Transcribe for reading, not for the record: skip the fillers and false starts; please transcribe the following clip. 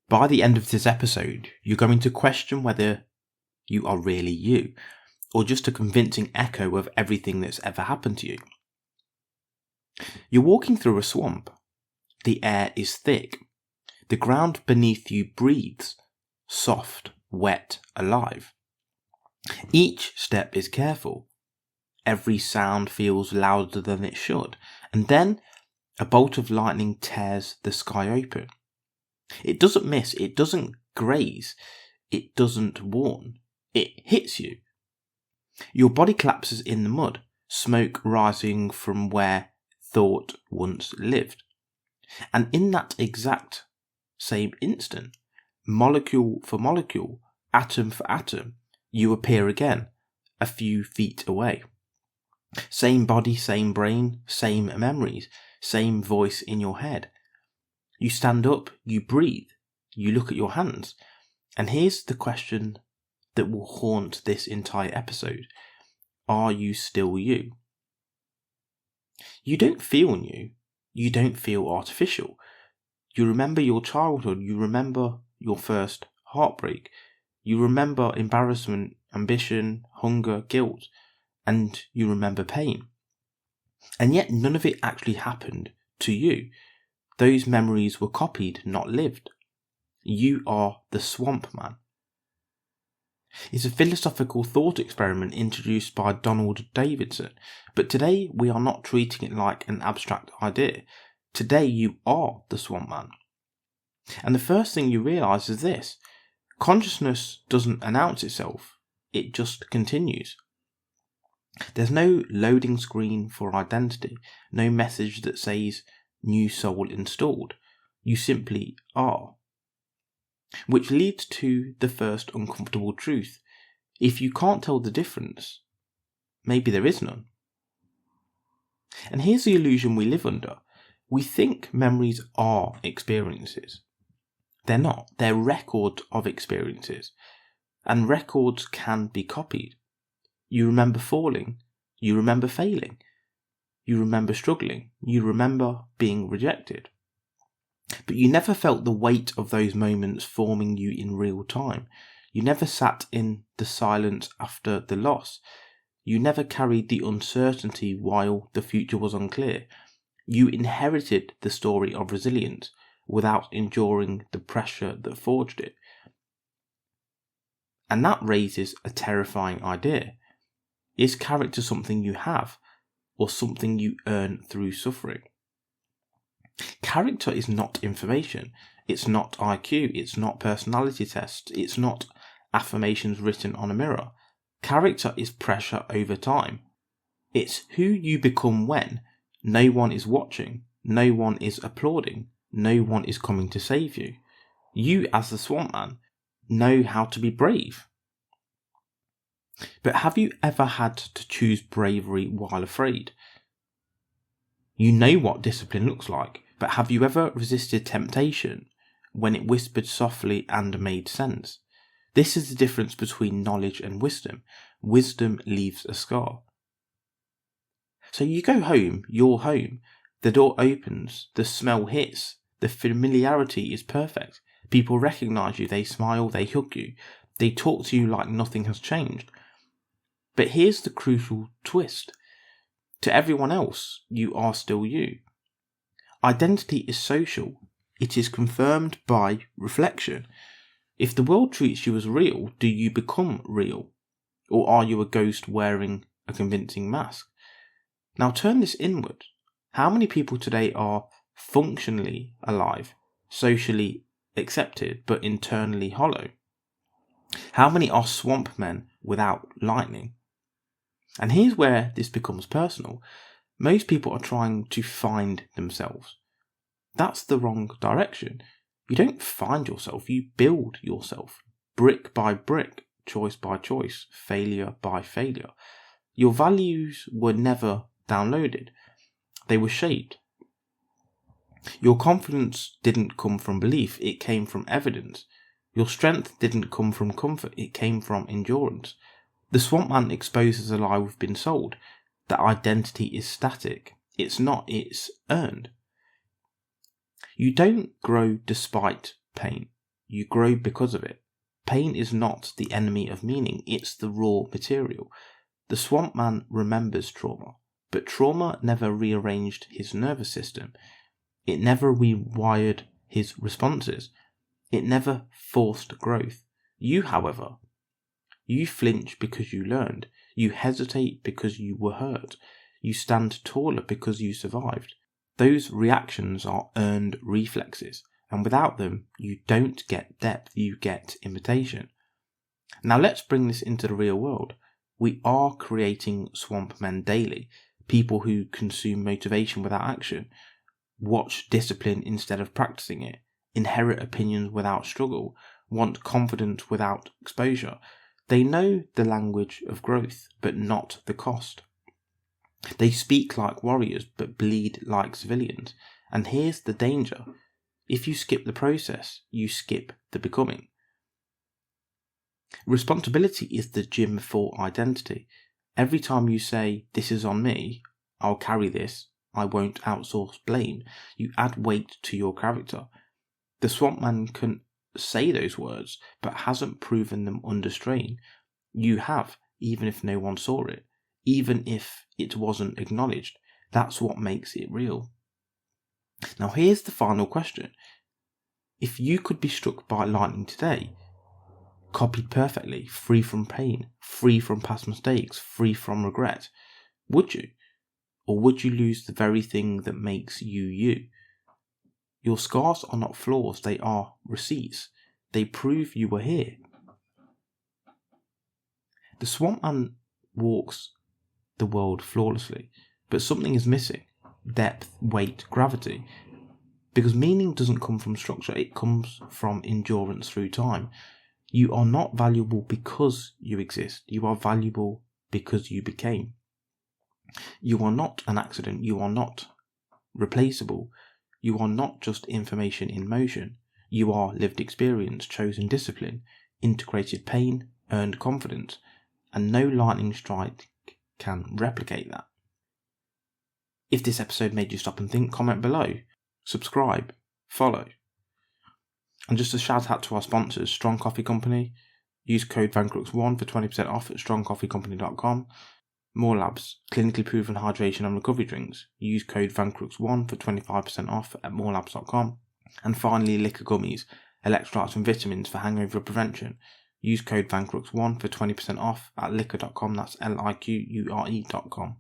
By the end of this episode, you're going to question whether you are really you, or just a convincing echo of everything that's ever happened to you. You're walking through a swamp. The air is thick. The ground beneath you breathes, soft, wet, alive. Each step is careful. Every sound feels louder than it should, and then a bolt of lightning tears the sky open. It doesn't miss, it doesn't graze, it doesn't warn, it hits you. Your body collapses in the mud, smoke rising from where thought once lived. And in that exact same instant, molecule for molecule, atom for atom, you appear again, a few feet away. Same body, same brain, same memories, same voice in your head. You stand up, you breathe, you look at your hands. And here's the question that will haunt this entire episode. Are you still you? You don't feel new. You don't feel artificial. You remember your childhood. You remember your first heartbreak. You remember embarrassment, ambition, hunger, guilt, and you remember pain. And yet none of it actually happened to you. Those memories were copied, not lived. You are the Swampman. It's a philosophical thought experiment introduced by Donald Davidson, but today we are not treating it like an abstract idea. Today you are the Swampman. And the first thing you realise is this: consciousness doesn't announce itself, it just continues. There's no loading screen for identity, no message that says new soul installed. You simply are. Which leads to the first uncomfortable truth. If you can't tell the difference, maybe there is none. And here's the illusion we live under. We think memories are experiences. They're not. They're records of experiences. And records can be copied. You remember falling. You remember failing. You remember struggling. You remember being rejected. But you never felt the weight of those moments forming you in real time. You never sat in the silence after the loss. You never carried the uncertainty while the future was unclear. You inherited the story of resilience without enduring the pressure that forged it. And that raises a terrifying idea. Is character something you have, or something you earn through suffering? Character is not information. It's not IQ. It's not personality tests. It's not affirmations written on a mirror. Character is pressure over time. It's who you become when no one is watching, no one is applauding, no one is coming to save you. You, as the Swampman, know how to be brave. But have you ever had to choose bravery while afraid? You know what discipline looks like, but have you ever resisted temptation when it whispered softly and made sense? This is the difference between knowledge and wisdom. Wisdom leaves a scar. So you go home, you're home. The door opens, the smell hits, the familiarity is perfect. People recognise you, they smile, they hug you, they talk to you like nothing has changed. But here's the crucial twist. To everyone else, you are still you. Identity is social. It is confirmed by reflection. If the world treats you as real, do you become real? Or are you a ghost wearing a convincing mask? Now turn this inward. How many people today are functionally alive, socially accepted, but internally hollow? How many are swamp men without lightning? And here's where this becomes personal. Most people are trying to find themselves. That's the wrong direction. You don't find yourself, you build yourself. Brick by brick, choice by choice, failure by failure. Your values were never downloaded. They were shaped. Your confidence didn't come from belief, it came from evidence. Your strength didn't come from comfort, it came from endurance. The Swampman exposes a lie we've been sold, that identity is static. It's not, it's earned. You don't grow despite pain. you grow because of it. Pain is not the enemy of meaning, it's the raw material. The swamp man remembers trauma, but trauma never rearranged his nervous system. It never rewired his responses. It never forced growth. You, however, you flinch because you learned. You hesitate because you were hurt. You stand taller because you survived. Those reactions are earned reflexes, and without them, you don't get depth, you get imitation. Now let's bring this into the real world. We are creating swamp men daily, people who consume motivation without action, watch discipline instead of practicing it, inherit opinions without struggle, want confidence without exposure. They know the language of growth, but not the cost. They speak like warriors, but bleed like civilians. And here's the danger. If you skip the process, you skip the becoming. Responsibility is the gym for identity. Every time you say, this is on me, I'll carry this, I won't outsource blame, you add weight to your character. The swamp man can say those words, but hasn't proven them under strain. You have, even if no one saw it, even if it wasn't acknowledged. That's what makes it real. Now here's the final question. If you could be struck by lightning today, copied perfectly, free from pain, free from past mistakes, free from regret, would you? Or would you lose the very thing that makes you you? Your scars are not flaws, they are receipts. They prove you were here. The swamp man walks the world flawlessly, but something is missing. Depth, weight, gravity. Because meaning doesn't come from structure, it comes from endurance through time. You are not valuable because you exist. You are valuable because you became. You are not an accident. You are not replaceable. You are not just information in motion. You are lived experience, chosen discipline, integrated pain, earned confidence, and no lightning strike can replicate that. If this episode made you stop and think, comment below, subscribe, follow. And just a shout out to our sponsors, Strong Coffee Company. Use code Vancrux1 for 20% off at strongcoffeecompany.com. More Labs, clinically proven hydration and recovery drinks. Use code Vancrux1 for 25% off at morelabs.com. And finally, liquor gummies, electrolytes and vitamins for hangover prevention. Use code Vancrux1 for 20% off at liquor.com. That's liquure.com.